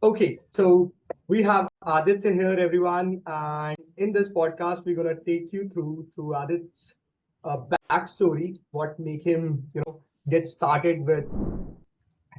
Okay, so we have Aditya here, everyone, and in this podcast, we're gonna take you through Adit's backstory, what make him, get started with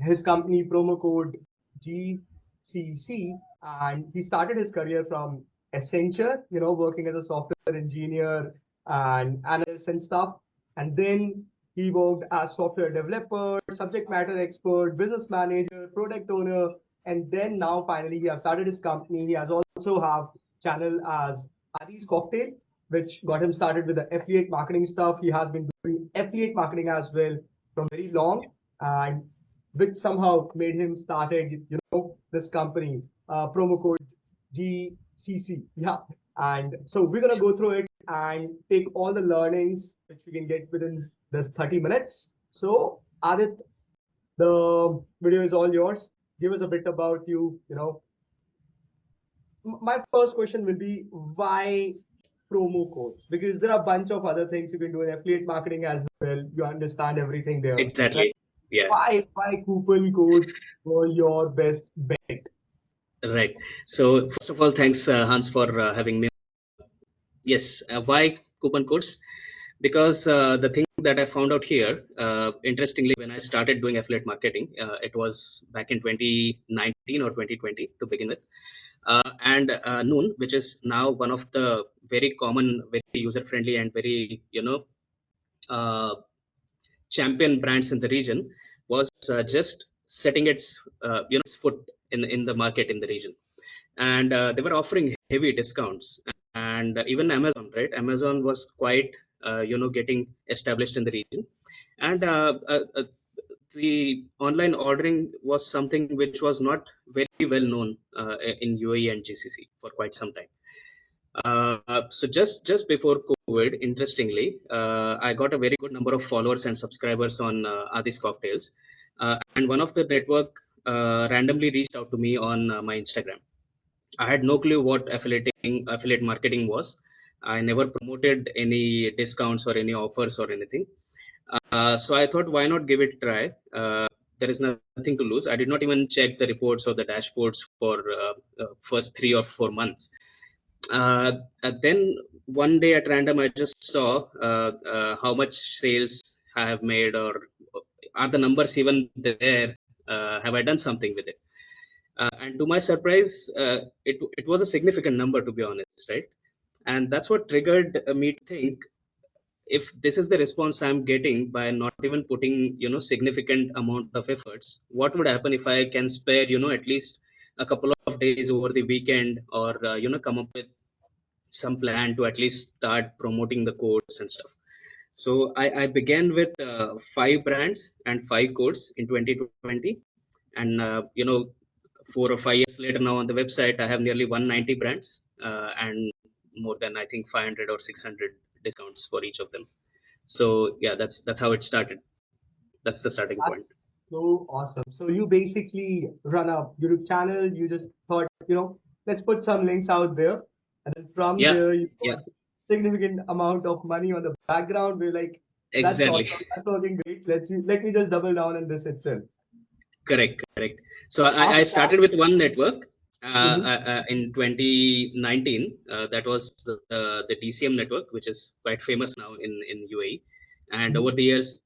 his company promo code GCC, and he started his career from Accenture, working as a software engineer and analyst and stuff, and then he worked as software developer, subject matter expert, business manager, product owner, and then now finally he has started his company. He has also have channel as Adi's Cocktail, which got him started with the affiliate marketing stuff. He has been doing affiliate marketing as well from very long, and which somehow made him started, this company, promo code GCC. Yeah. And so we're going to go through it and take all the learnings which we can get within this 30 minutes. So, Adit, the video is all yours. Give us a bit about you. My first question will be why promo codes? Because there are a bunch of other things you can do in affiliate marketing as well. You understand everything there, right? Exactly. Yeah. Why coupon codes were your best bet? Right. So first of all, thanks Hans for having me. Yes. Why coupon codes? Because the thing that I found out here, interestingly, when I started doing affiliate marketing, it was back in 2019 or 2020 to begin with, and Noon, which is now one of the very common, very user-friendly, and very uh, champion brands in the region, was just setting its its foot in the market in the region, and they were offering heavy discounts. And even Amazon, right? Amazon was quite getting established in the region, and the online ordering was something which was not very well known in UAE and GCC for quite some time. So just before COVID, interestingly, I got a very good number of followers and subscribers on Adis Cocktails, and one of the network randomly reached out to me on my Instagram. I had no clue what affiliate marketing was. I never promoted any discounts or any offers or anything. So I thought, why not give it a try? There is nothing to lose. I did not even check the reports or the dashboards for first 3 or 4 months. Then one day at random, I just saw how much sales I have made, or are the numbers even there? Have I done something with it? And to my surprise, it was a significant number, to be honest, right? And that's what triggered me to think, if this is the response I'm getting by not even putting significant amount of efforts, what would happen if I can spare at least a couple of days over the weekend, or come up with some plan to at least start promoting the codes and stuff. So I began with 5 brands and 5 codes in 2020, and 4 or 5 years later, now on the website, I have nearly 190 brands, and more than, I think, 500 or 600 discounts for each of them. So yeah, that's how it started. That's the starting point. That's so awesome. So you basically run a YouTube channel. You just thought, let's put some links out there, and then from Yeah, there you yeah, got significant amount of money on the background. We're like, that's exactly. awesome. That's working great. Let me just double down on this itself. Correct. So I After that, started with one network mhm, in 2019. That was the DCM network, which is quite famous now in UAE. And over mhm. the years,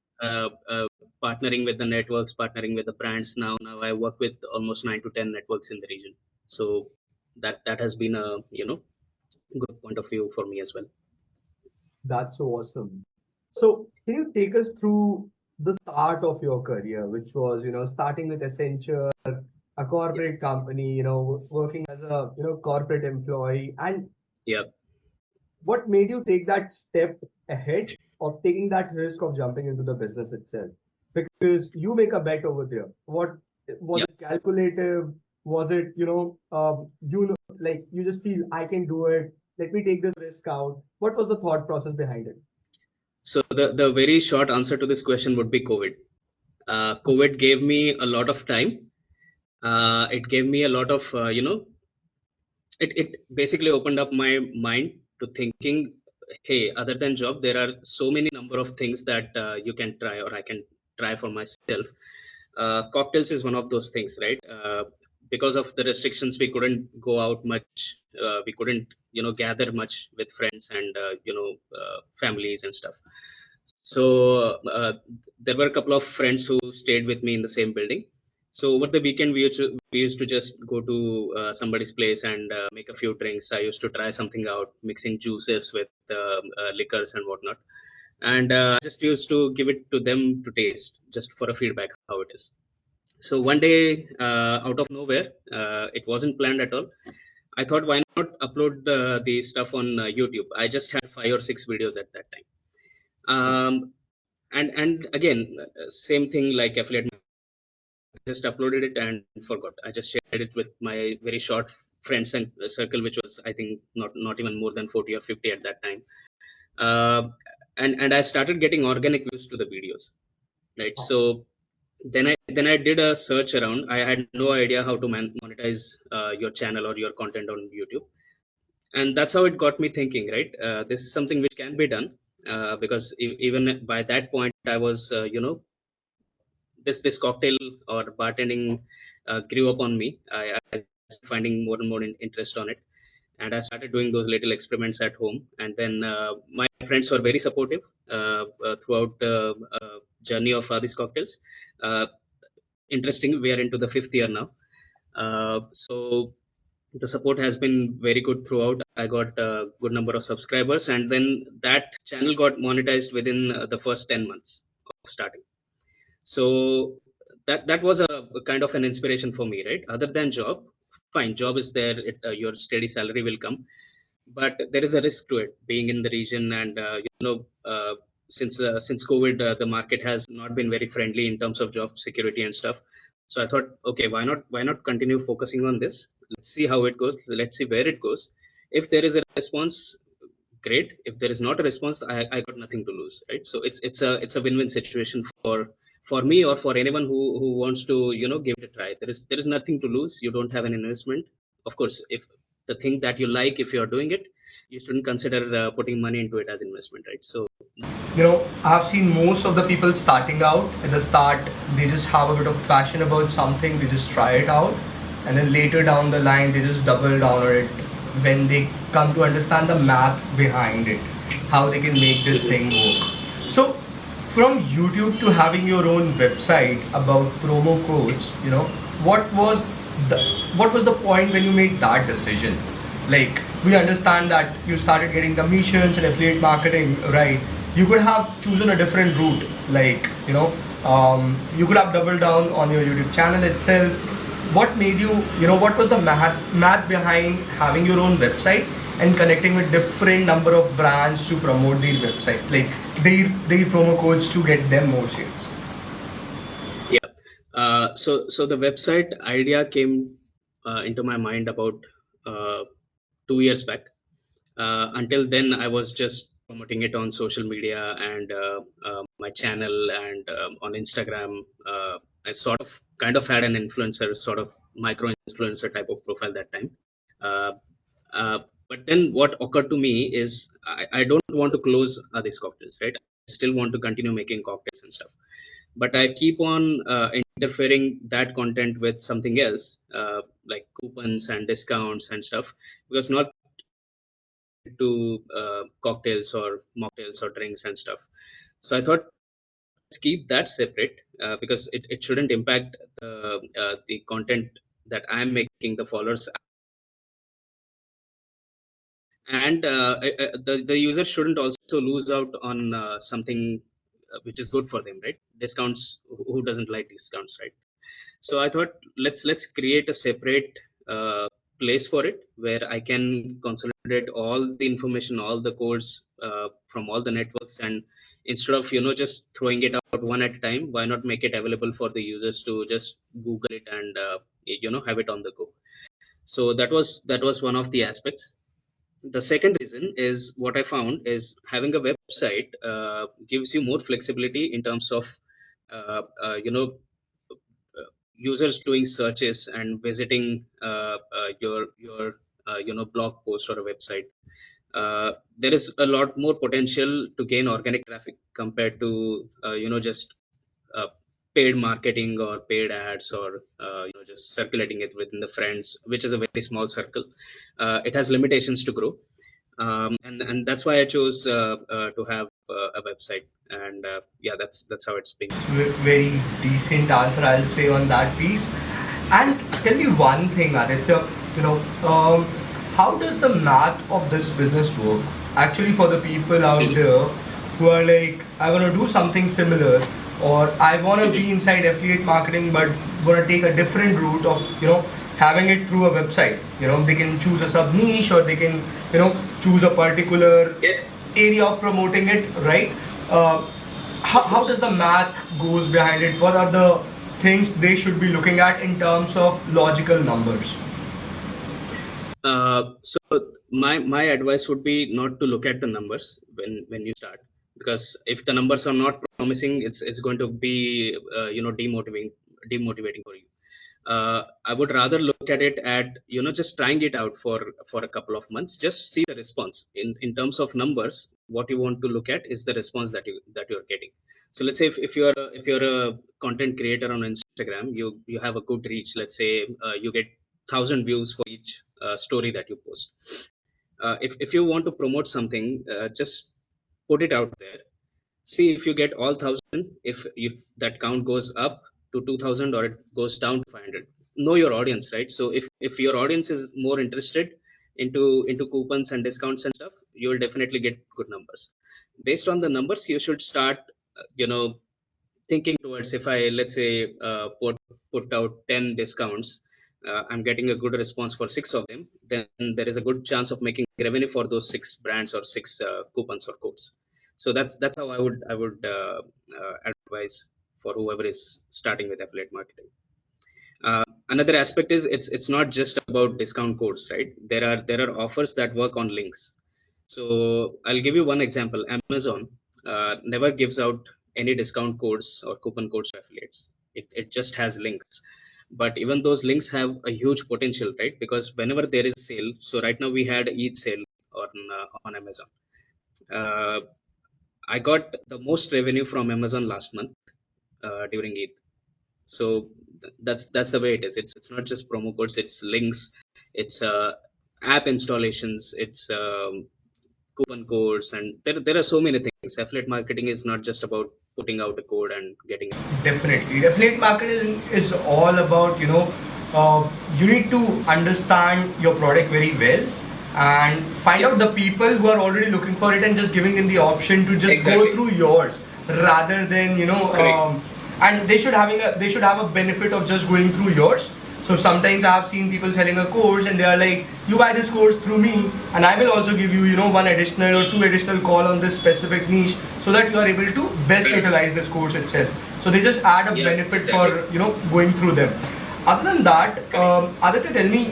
partnering with the networks, partnering with the brands. Now I work with almost 9 to 10 networks in the region. So that has been a good point of view for me as well. That's so awesome. So, can you take us through the start of your career, which was, starting with Accenture, a Yeah, corporate company, working as a, corporate employee, and yeah, what made you take that step ahead of taking that risk of jumping into the business itself? Because you make a bet over there. What was yeah. it calculative? Was it, like you just feel I can do it. Let me take this risk out. What was the thought process behind it? So the very short answer to this question would be COVID. COVID gave me a lot of time. It gave me a lot of it basically opened up my mind to thinking, hey, other than job, there are so many number of things that you can try, or I can try for myself. Cocktails is one of those things, right? because of the restrictions, we couldn't go out much. We couldn't, gather much with friends and families and stuff. So there were a couple of friends who stayed with me in the same building. So over the weekend, we used to just go to somebody's place and make a few drinks. I used to try something out, mixing juices with liquors and whatnot, and I just used to give it to them to taste, just for a feedback how it is. So one day, out of nowhere, it wasn't planned at all. I thought, why not upload the stuff on YouTube? I just had 5 or 6 videos at that time. And again, same thing like affiliate. I just uploaded it and forgot. I just shared it with my very short friends and circle, which was, I think, not even more than 40 or 50 at that time. Uh, and I started getting organic views to the videos, right? So then I did a search around. I had no idea how to monetize your channel or your content on YouTube, and that's how it got me thinking. Right, this is something which can be done, because even by that point, I was, this cocktail or bartending grew up on me. I was finding more and more interest on it, and I started doing those little experiments at home. And then my friends were very supportive throughout the journey of these cocktails. Uh, Interesting, we are into the 5th year now. So the support has been very good throughout. I got a good number of subscribers, and then that channel got monetized within the first 10 months of starting. So that was a kind of an inspiration for me, right? Other than job, fine, job is there, your steady salary will come, but there is a risk to it, being in the region. And since COVID, the market has not been very friendly in terms of job security and stuff. So I thought, okay, why not continue focusing on this? Let's see how it goes, let's see where it goes. If there is a response, great. If there is not a response, I got nothing to lose, right? So it's a win-win situation for me, or for anyone who wants to, give it a try. There is nothing to lose. You don't have an investment. Of course, if the thing that you like, if you're doing it, you shouldn't consider putting money into it as investment, right? So I've seen most of the people starting out at the start, they just have a bit of passion about something, they just try it out, and then later down the line, they just double down on it when they come to understand the math behind it, how they can make this thing work. So, from YouTube to having your own website about promo codes, what was the what was the point when you made that decision? Like, we understand that you started getting commissions and affiliate marketing, right? You could have chosen a different route, like, you could have doubled down on your YouTube channel itself. What made you, what was the math behind having your own website and connecting with different number of brands to promote their website, like their promo codes to get them more sales? yeah. So the website idea came into my mind about 2 years back. Until then, I was just promoting it on social media and my channel and on Instagram. I sort of kind of had an influencer, sort of micro influencer type of profile that time. Uh, uh, but then what occurred to me is, I don't want to close these cocktails, right? I still want to continue making cocktails and stuff, but I keep on interfering that content with something else, like coupons and discounts and stuff, because not to cocktails or mocktails or drinks and stuff. So I thought, let's keep that separate, because it shouldn't impact the content that I'm making, the followers, and the user shouldn't also lose out on something which is good for them, right? Discounts, who doesn't like discounts, right? So I thought, let's create a separate place for it, where I can consolidate all the information, all the codes from all the networks, and instead of just throwing it out one at a time, why not make it available for the users to just Google it and have it on the go. So that was one of the aspects. The second reason is, what I found is, having a website gives you more flexibility in terms of uh, uh, you know users doing searches and visiting your blog post or a website. There is a lot more potential to gain organic traffic compared to just uh, paid marketing or paid ads, or just circulating it within the friends, which is a very small circle. It has limitations to grow, and that's why I chose to have a website. And yeah, that's how it's been. Very decent answer, I'll say, on that piece. And tell me one thing, Aditya. You know, how does the math of this business work? Actually, for the people out there who are like, I want to do something similar, or I want to be inside affiliate marketing, but want to take a different route of having it through a website. They can choose a sub niche, or they can choose a particular area of promoting it, right? How does the math goes behind it? What are the things they should be looking at in terms of logical numbers? So my advice would be not to look at the numbers when you start, because if the numbers are not promising, it's going to be demotivating for you. I would rather look at it at just trying it out for a couple of months, just see the response. In terms of numbers, what you want to look at is the response that you're getting. So let's say if you're a content creator on Instagram, you have a good reach. Let's say you get 1,000 views for each story that you post. If you want to promote something, just put it out there, see if you get all 1,000. If that count goes up to 2,000 or it goes down to 500, know your audience, right? So if your audience is more interested into coupons and discounts and stuff, you will definitely get good numbers. Based on the numbers, you should start thinking towards, if I, let's say, put out 10 discounts, I'm getting a good response for 6 of them, then there is a good chance of making revenue for those 6 brands or 6 coupons or codes. So that's how I would advise for whoever is starting with affiliate marketing. Another aspect is, it's not just about discount codes, right? There are offers that work on links. So I'll give you one example. Amazon never gives out any discount codes or coupon codes to affiliates. It just has links. But even those links have a huge potential, right? Because whenever there is sale, so right now we had Eid sale on Amazon. Uh, I got the most revenue from Amazon last month during Eid. So that's the way it is. It's not just promo codes, it's links, it's app installations, it's coupon codes, and there are so many things. Affiliate marketing is not just about putting out a code and getting it. Definitely. Affiliate marketing is all about, you need to understand your product very well and find out the people who are already looking for it and just giving them the option to just Exactly. go through yours rather than, Correct. and they should have a benefit of just going through yours. So sometimes I have seen people selling a course and they are like, you buy this course through me and I will also give you, one additional or two additional call on this specific niche so that you are able to best utilize this course itself. So they just add a Yeah, benefit exactly. for, going through them. Other than that, Aditya, tell me,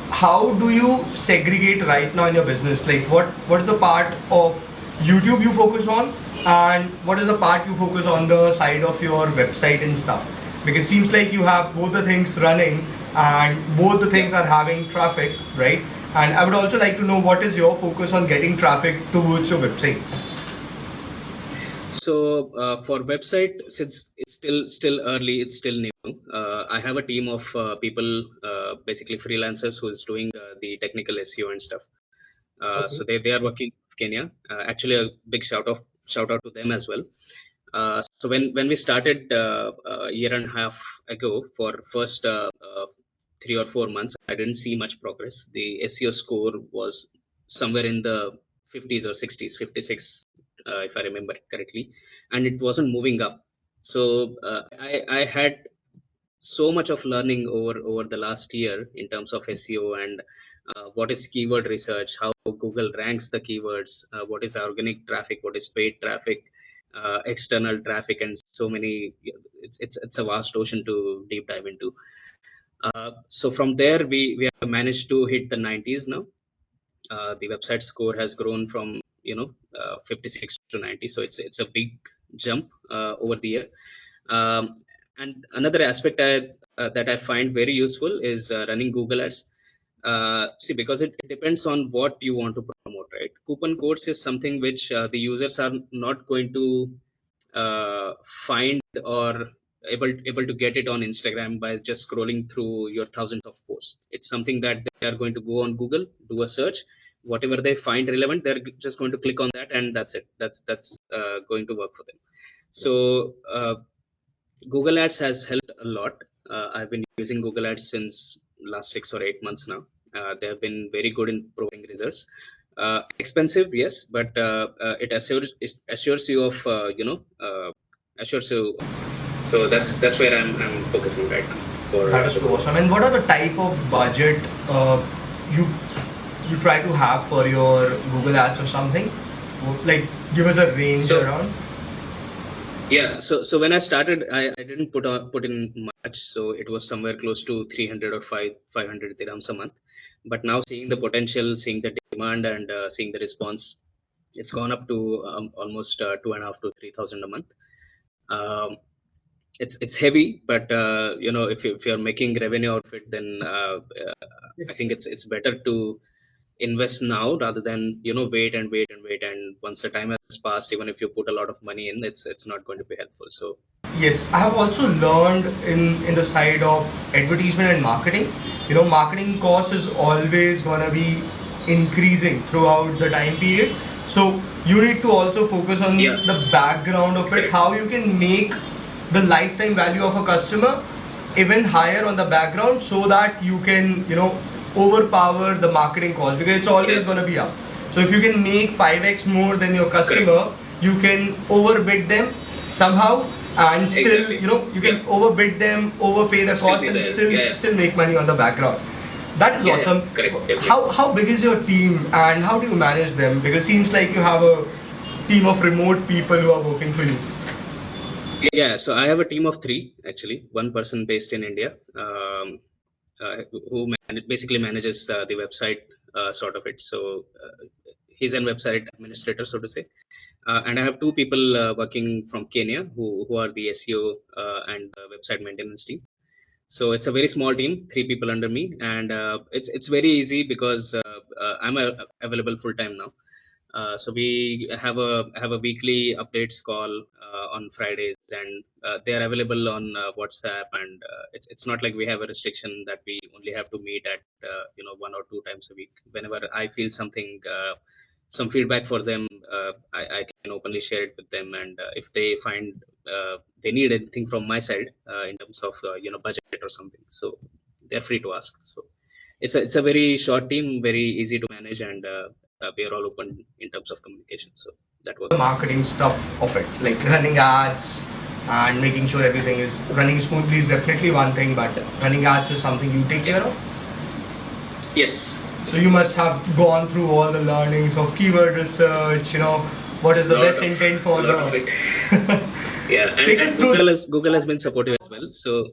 how do you segregate right now in your business? Like what is the part of YouTube you focus on and what is the part you focus on the side of your website and stuff? Because seems like you have both the things running and both the things are having traffic, right? And I would also like to know what is your focus on getting traffic towards your website. So for website, since it's still early, it's still new. I have a team of people, basically freelancers, who is doing the technical SEO and stuff. Okay. So they are working in Kenya. Actually, a big shout out to them as well. So when we started a year and a half ago, for first 3 or 4 months, I didn't see much progress. The SEO score was somewhere in the 50s or 60s, 56, if I remember correctly, and it wasn't moving up. So I had so much of learning over the last year in terms of SEO and what is keyword research, how Google ranks the keywords, what is organic traffic, what is paid traffic, external traffic, and so many. It's a vast ocean to deep dive into. So from there, we have managed to hit the 90s now. The website score has grown from 56 to 90, so it's a big jump over the year. And another aspect that I find very useful is running Google ads. See, because it depends on what you want to promote, right? Coupon codes is something which the users are not going to uh, find or able to get it on Instagram by just scrolling through your thousands of posts. It's something that they are going to go on Google, do a search, whatever they find relevant, they're just going to click on that, and that's it. That's going to work for them. So Google Ads has helped a lot. I've been using Google Ads since last 6 or 8 months now. They have been very good in providing results. Expensive, yes, but it assures you of assures you. So that's where I'm focusing right now. That is so awesome. And what are the type of budget you you try to have for your Google Ads or something? Like, give us a range around. Yeah, so when I started, I didn't put in much, so it was somewhere close to 300 or 500 dirhams a month. But now seeing the potential, seeing the demand, and seeing the response, it's gone up to almost 2.5 to 3,000 a month. Um, it's heavy, but if you're making revenue out of it, then I think it's better to invest now rather than wait and wait and wait, and once the time has passed, even if you put a lot of money in, it's not going to be helpful. So Yes, I have also learned in the side of advertisement and marketing. Marketing cost is always gonna be increasing throughout the time period. So you need to also focus on the background of it, how you can make the lifetime value of a customer even higher on the background, so that you can overpower the marketing cost, because it's always gonna be up. So if you can make 5x more than your customer, you can overbid them somehow, and still you can overbid them, overpay the cost, and still make money on the background. That is awesome. How big is your team, and how do you manage them? Because seems like you have a team of remote people who are working for you. yeah, so I have a team of three, actually. One person based in India, who basically manages the website, sort of it. So he's a website administrator, so to say. And I have two people working from Kenya, who are the SEO and website maintenance team. So it's a very small team, three people under me, and it's very easy because I'm available full time now. So we have a weekly updates call on Fridays, and they are available on WhatsApp, and it's not like we have a restriction that we only have to meet at 1 or 2 times a week. Whenever I feel something, some feedback for them, I can openly share it with them, and if they find they need anything from my side in terms of budget or something, so they're free to ask. So it's a very short team, very easy to manage, and we are all open in terms of communication. So that was The marketing stuff of it, like running ads and making sure everything is running smoothly is definitely one thing, but running ads is something you take care of. Yes. So you must have gone through all the learnings of keyword research, what is the best intent for the yeah, and Google has been supportive as well. So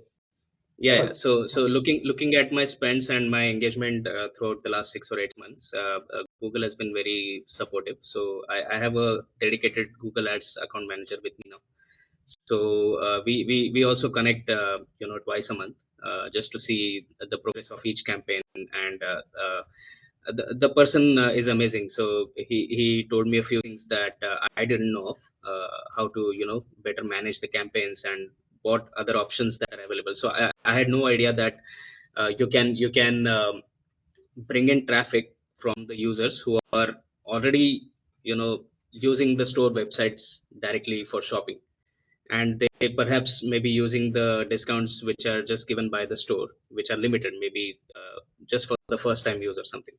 yeah, so looking at my spends and my engagement throughout the last 6 or 8 months, Google has been very supportive. So I have a dedicated Google Ads account manager with me now. So we also connect twice a month, just to see the progress of each campaign, and the person is amazing. So he told me a few things that I didn't know of, how to better manage the campaigns and what other options that are available. So I had no idea that you can bring in traffic from the users who are already using the store websites directly for shopping, and they perhaps maybe using the discounts which are just given by the store, which are limited, maybe just for the first time use or something.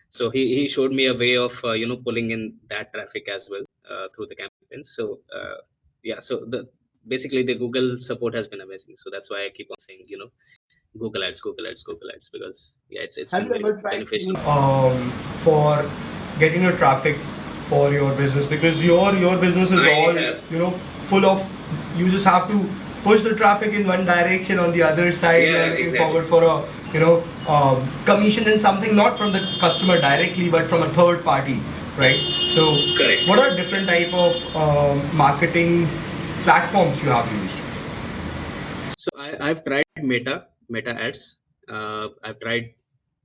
So he showed me a way of pulling in that traffic as well through the campaigns. So yeah, so the basically the Google support has been amazing. So that's why I keep on saying Google Ads, Google Ads, Google Ads, because yeah, it's Have been you very ever tried beneficial for getting your traffic for your business? Because your business is all full of, you just have to push the traffic in one direction, on the other side you're looking forward for a commission and something, not from the customer directly but from a third party, right? So what are different type of marketing platforms you have used? So I've tried Meta ads. I've tried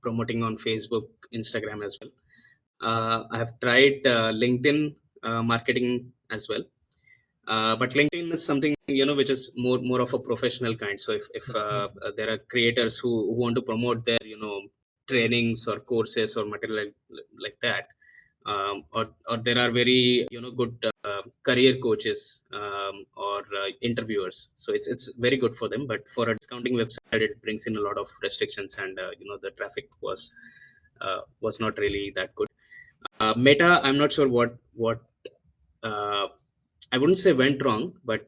promoting on Facebook, Instagram as well. I've tried LinkedIn marketing as well. But LinkedIn is something, which is more of a professional kind. So if there are creators who want to promote their trainings or courses or material like that, or there are very good career coaches, or interviewers, so it's very good for them. But for a discounting website, it brings in a lot of restrictions, and the traffic was not really that good. Meta, I'm not sure what uh, I wouldn't say went wrong, but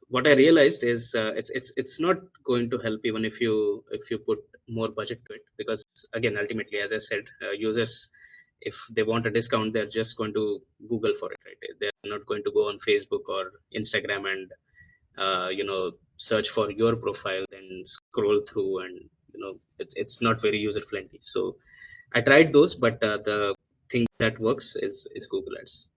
what I realized is it's not going to help even if you put more budget to it, because again, ultimately, as I said, users, if they want a discount, they're just going to Google for it, right? They're not going to go on Facebook or Instagram and search for your profile, then scroll through, and it's not very user friendly. So I tried those, but the thing that works is Google Ads.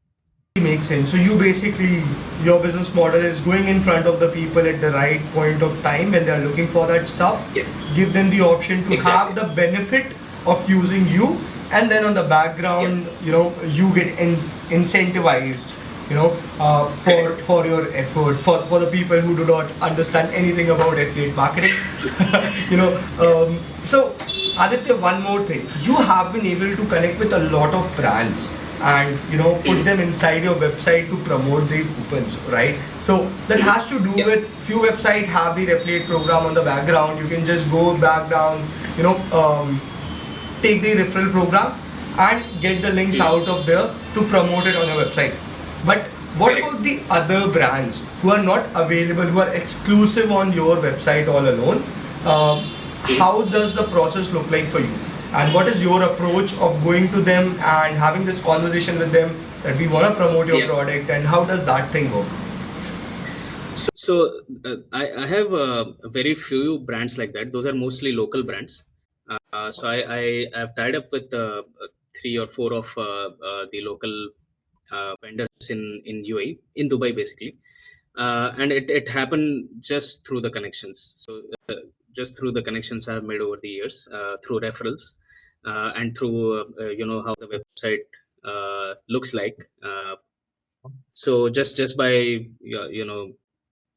Makes sense. So you basically, your business model is going in front of the people at the right point of time when they're looking for that stuff. Yeah. Give them the option to Exactly. have the benefit of using you, and then on the background, you get incentivized, for your effort. For the people who do not understand anything about affiliate marketing, So Aditya, one more thing. You have been able to connect with a lot of brands and put them inside your website to promote the coupons, right? So that has to do with few websites have the affiliate program on the background. You can just go back down, take the referral program and get the links out of there to promote it on your website. But what about the other brands who are not available, who are exclusive on your website all alone? How does the process look like for you? And what is your approach of going to them and having this conversation with them that we want to promote your product, and how does that thing work? So I have very few brands like that. Those are mostly local brands. So I have tied up with three or four of the local vendors in UAE, in Dubai, basically. And it happened just through the connections. So just through the connections I've made over the years, through referrals, and through how the website looks like. So just by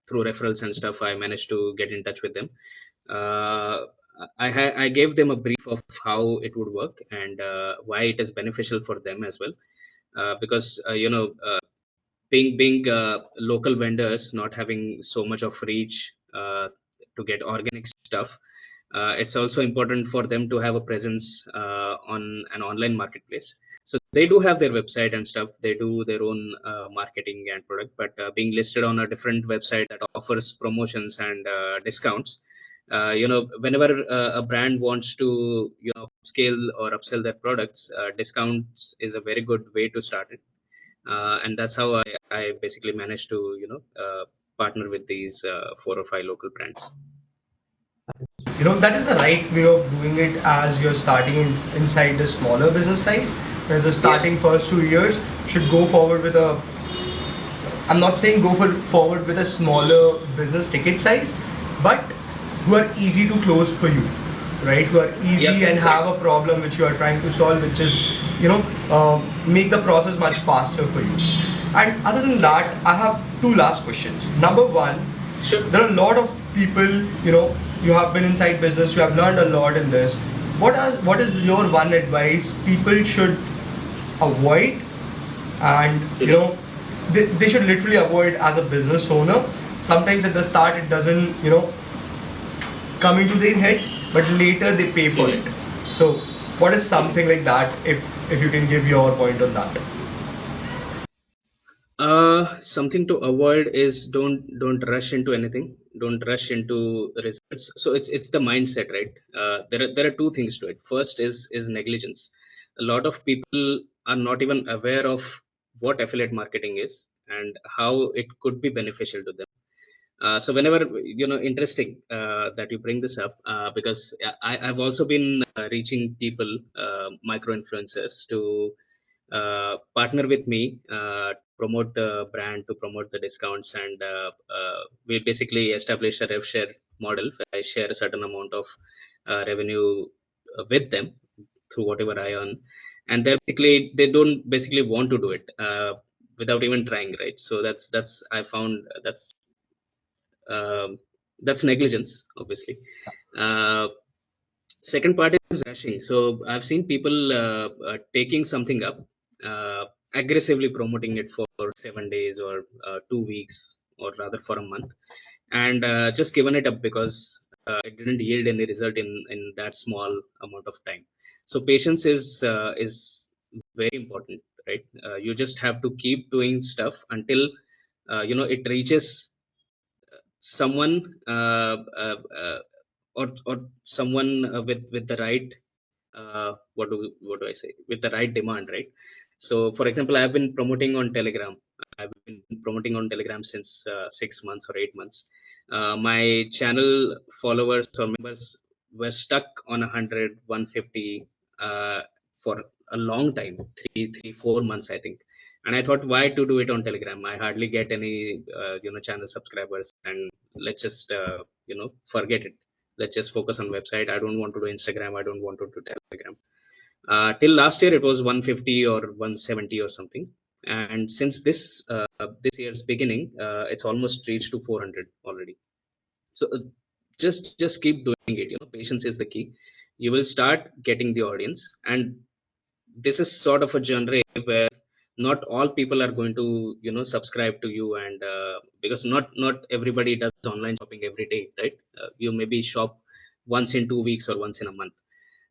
through referrals and stuff, I managed to get in touch with them. Uh, I gave them a brief of how it would work and why it is beneficial for them as well. Because being local vendors, not having so much of reach to get organic stuff, it's also important for them to have a presence on an online marketplace. So they do have their website and stuff, they do their own marketing and product, but being listed on a different website that offers promotions and discounts, whenever a brand wants to scale or upsell their products, discounts is a very good way to start it. And that's how I basically managed to partner with these 4 or 5 local brands. That is the right way of doing it as you're starting inside the smaller business size, where the starting first 2 years should go forward with a, I'm not saying forward with a smaller business ticket size, but who are easy to close for you, right? Who are easy and have a problem which you are trying to solve, which is, make the process much faster for you. And other than that, I have two last questions. Number one, there are a lot of people, you have been inside business, you have learned a lot in this. What is your one advice people should avoid, and they should literally avoid as a business owner? Sometimes at the start it doesn't come into their head, but later they pay for it. So what is something like that, if you can give your point on that? Something to avoid is don't rush into anything. Don't rush into results. So it's the mindset, right? There are two things to it. First is negligence. A lot of people are not even aware of what affiliate marketing is and how it could be beneficial to them. So whenever interesting that you bring this up, because I've also been reaching people, micro influencers, to partner with me, promote the brand, to promote the discounts, and we basically establish a rev share model where I share a certain amount of revenue with them through whatever I earn, and they don't basically want to do it. without even trying, right? So that's I found um that's negligence, obviously. uh, Second part is rushing. So I've seen people taking something up, uh, aggressively promoting it for 7 days or 2 weeks, or rather for a month, and just given it up because it didn't yield any result in that small amount of time. So patience is very important, right? You just have to keep doing stuff until it reaches someone, or someone with the right, what do I say, with the right demand, right? So for example, I've been promoting on Telegram since 6 months or 8 months. My channel followers or members were stuck on 100, 150, for a long time, 3 4 months, I think. And I thought, why to do it on Telegram? I hardly get any channel subscribers, and let's just forget it. Let's just focus on website. I don't want to do Instagram, I don't want to do Telegram. Till last year it was 150 or 170 or something, and since this year's beginning, it's almost reached to 400 already. So just keep doing it. Patience is the key. You will start getting the audience, and this is sort of a genre where not all people are going to subscribe to you, and because not everybody does online shopping every day, right? You maybe shop once in 2 weeks or once in a month.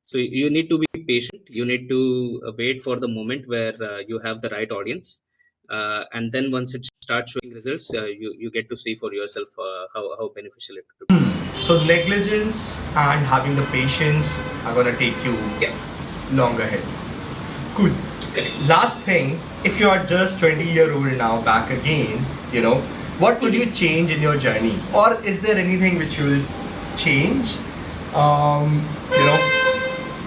So you need to be patient. You need to wait for the moment where you have the right audience, and then once it starts showing results, you get to see for yourself how beneficial it could be. So negligence and having the patience are gonna take you Yeah. long ahead. Cool. Correct. Last thing, if you are just 20-year-old now back again, what would you change in your journey? Or is there anything which you will change? You know,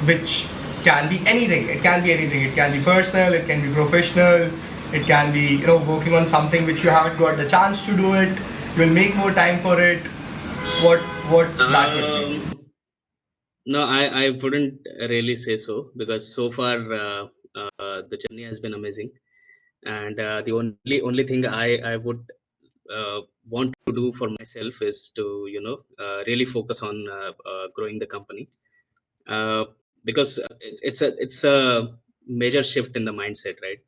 which can be anything. It can be anything. It can be personal, it can be professional, it can be, working on something which you haven't got the chance to do it. You'll make more time for it. What that would be. No, I wouldn't really say so, because so far the journey has been amazing, and the only thing I would want to do for myself is to really focus on growing the company, uh, because it's a major shift in the mindset, right?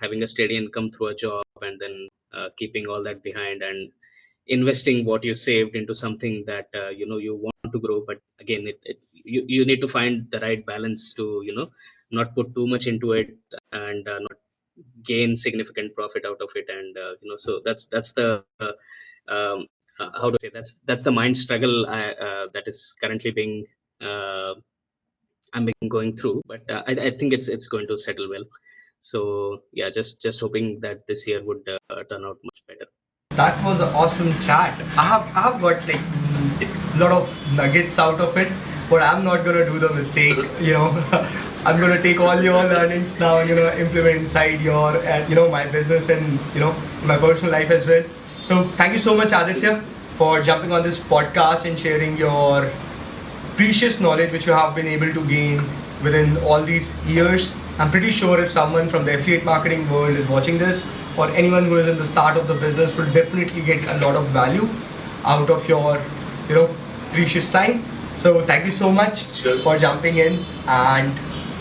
Having a steady income through a job, and then keeping all that behind, and investing what you saved into something that you want to grow. But again, you need to find the right balance to not put too much into it, and not gain significant profit out of it. And so that's the how to say, that's the mind struggle that is currently being uh, I'm been going through. But I think it's going to settle well. So yeah, just hoping that this year would turn out much better. That was an awesome chat. I have got like a lot of nuggets out of it, but I'm not gonna do the mistake. I'm gonna take all your learnings now and implement inside your my business and my personal life as well. So thank you so much, Aditya, for jumping on this podcast and sharing your precious knowledge which you have been able to gain within all these years. I'm pretty sure if someone from the affiliate marketing world is watching this, or anyone who is in the start of the business, will definitely get a lot of value out of your, precious time. So thank you so much Sure. for jumping in, and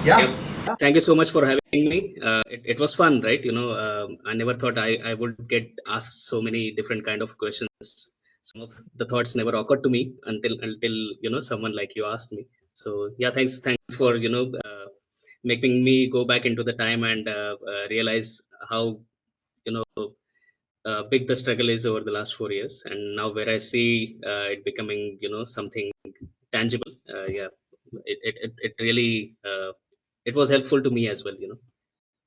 yeah. Yep. Thank you so much for having me. It was fun, right? I never thought I would get asked so many different kind of questions. Some of the thoughts never occurred to me until someone like you asked me. So yeah, thanks for making me go back into the time and realize how big the struggle is over the last 4 years, and now where I see it becoming something tangible. Yeah, it really it was helpful to me as well.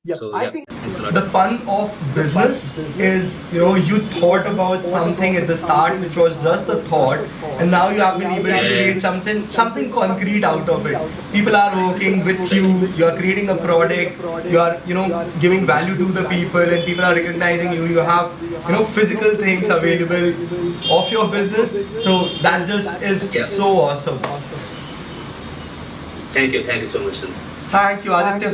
Yeah, So I yeah, think thanks a lot. the fun of business is, you thought about something at the start which was just a thought, and now you have been able to Yeah. create something concrete out of it. People are working with you, you are creating a product, you are, giving value to the people, and people are recognizing you. You have, physical things available of your business. So that just is Yeah. so awesome. Thank you so much, Hans. Thank you, Aditya.